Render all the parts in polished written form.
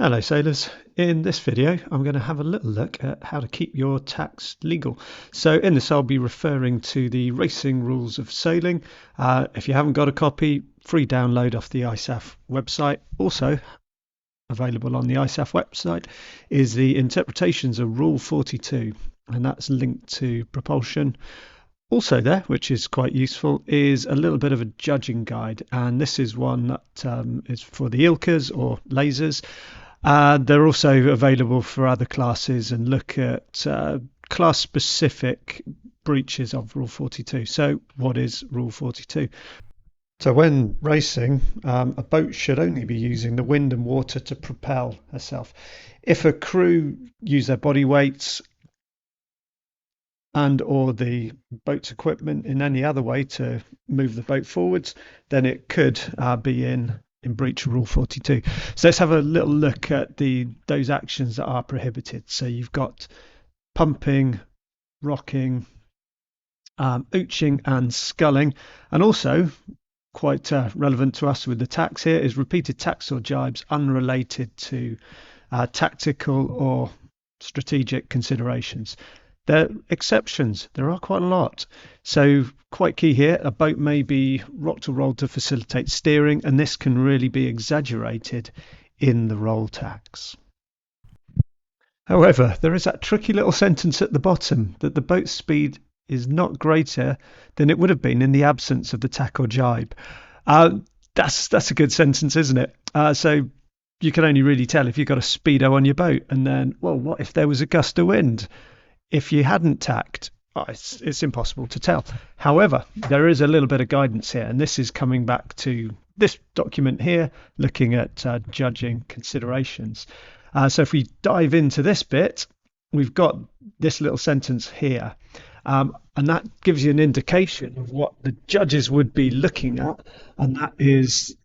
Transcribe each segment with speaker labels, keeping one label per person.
Speaker 1: Hello sailors, in this video I'm going to have a little look at how to keep your tacks legal. So in this I'll be referring to the racing rules of sailing. If you haven't got a copy, free download off the ISAF website. Also available on the ISAF website is the interpretations of Rule 42, and that's linked to propulsion. Also there, which is quite useful, is a little bit of a judging guide, and this is one that is for the ILCAs or lasers. They're also available for other classes and look at class-specific breaches of Rule 42. So what is Rule 42? So when racing, a boat should only be using the wind and water to propel herself. If a crew use their body weights and or the boat's equipment in any other way to move the boat forwards, then it could be in breach of Rule 42. So let's have a little look at those actions that are prohibited. So you've got pumping, rocking, ouching and sculling, and also quite relevant to us with the tacks here is repeated tacks or jibes unrelated to tactical or strategic considerations. There are exceptions. There are quite a lot. So quite key here, a boat may be rocked or rolled to facilitate steering, and this can really be exaggerated in the roll tacks. However, there is that tricky little sentence at the bottom that the boat's speed is not greater than it would have been in the absence of the tack or jibe. That's a good sentence, isn't it? So you can only really tell if you've got a speedo on your boat, and then, well, what if there was a gust of wind? If you hadn't tacked, it's impossible to tell. However, there is a little bit of guidance here, and this is coming back to this document here, looking at judging considerations. So if we dive into this bit, we've got this little sentence here, and that gives you an indication of what the judges would be looking at, and that is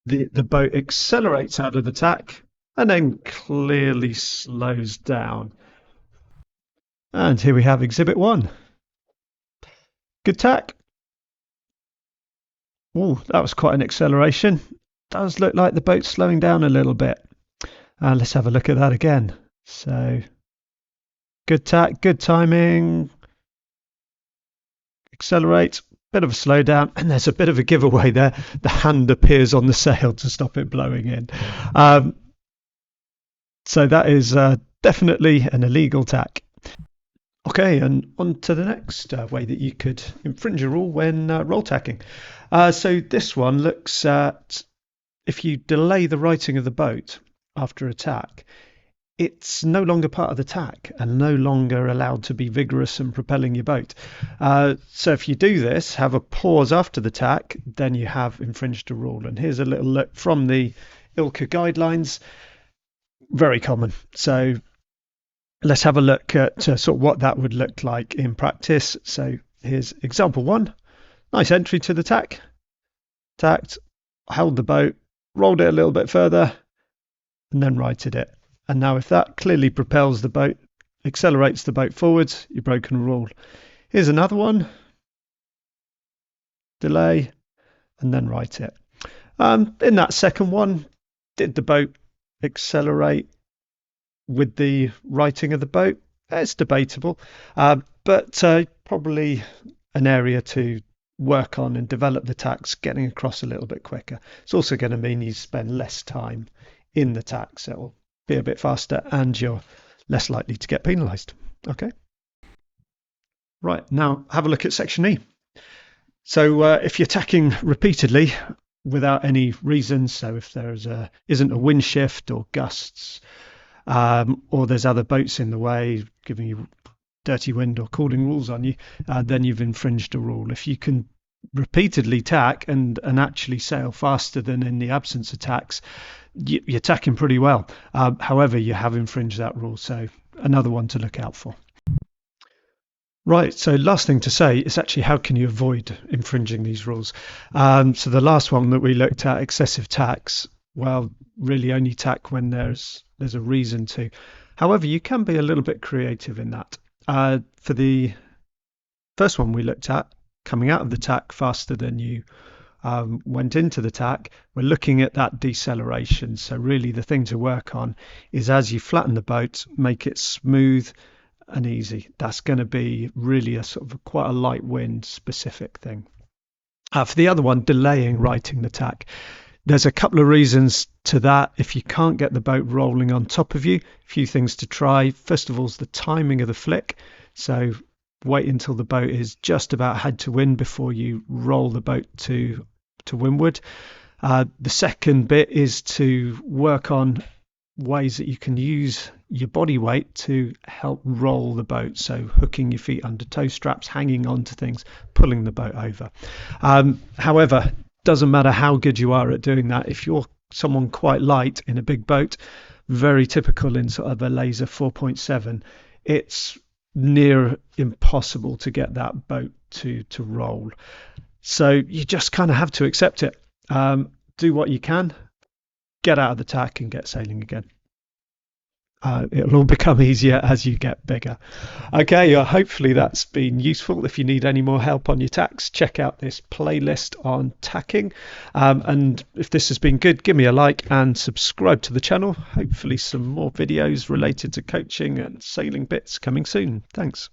Speaker 1: the boat accelerates out of the tack and then clearly slows down. And here we have Exhibit 1. Good tack. Oh, that was quite an acceleration. Does look like the boat's slowing down a little bit. Let's have a look at that again. So, good tack, good timing. Accelerate, bit of a slowdown, and there's a bit of a giveaway there. The hand appears on the sail to stop it blowing in. So that is definitely an illegal tack. Okay, and on to the next way that you could infringe a rule when roll tacking. So this one looks at if you delay the righting of the boat after a tack, it's no longer part of the tack and no longer allowed to be vigorous and propelling your boat. So if you do this, have a pause after the tack, then you have infringed a rule. And here's a little look from the ILCA guidelines. Very common. So let's have a look at sort of what that would look like in practice. So here's example 1. Nice entry to the tack. Tacked, held the boat, rolled it a little bit further, and then righted it. And now if that clearly propels the boat, accelerates the boat forwards, you've broken a rule. Here's another one. Delay, and then right it. In that second one, did the boat accelerate with the righting of the boat? It's debatable, but probably an area to work on and develop the tacks, getting across a little bit quicker. It's also going to mean you spend less time in the tacks. It'll be a bit faster and you're less likely to get penalised. Okay. Right, now have a look at section E. So if you're tacking repeatedly without any reason, so if there isn't a wind shift or gusts, or there's other boats in the way giving you dirty wind or cooling rules on you, then you've infringed a rule. If you can repeatedly tack and actually sail faster than in the absence of tacks, you're tacking pretty well. However, you have infringed that rule, so another one to look out for. Right, so last thing to say is actually how can you avoid infringing these rules? So the last one that we looked at, excessive tacks, well, really only tack when there's a reason to. However, you can be a little bit creative in that. For the first one we looked at, coming out of the tack faster than you went into the tack, we're looking at that deceleration. So really the thing to work on is as you flatten the boat, make it smooth and easy. That's going to be really a sort of quite a light wind specific thing. For the other one, delaying righting the tack. There's a couple of reasons to that. If you can't get the boat rolling on top of you, a few things to try. First of all is the timing of the flick. So wait until the boat is just about head to wind before you roll the boat to windward. The second bit is to work on ways that you can use your body weight to help roll the boat. So hooking your feet under tow straps, hanging onto things, pulling the boat over. However, doesn't matter how good you are at doing that. If you're someone quite light in a big boat, very typical in sort of a laser 4.7, it's near impossible to get that boat to roll. So you just kind of have to accept it. Do what you can, get out of the tack and get sailing again. It'll all become easier as you get bigger. Okay, hopefully that's been useful. If you need any more help on your tacks, check out this playlist on tacking. And if this has been good, give me a like and subscribe to the channel. Hopefully some more videos related to coaching and sailing bits coming soon. Thanks.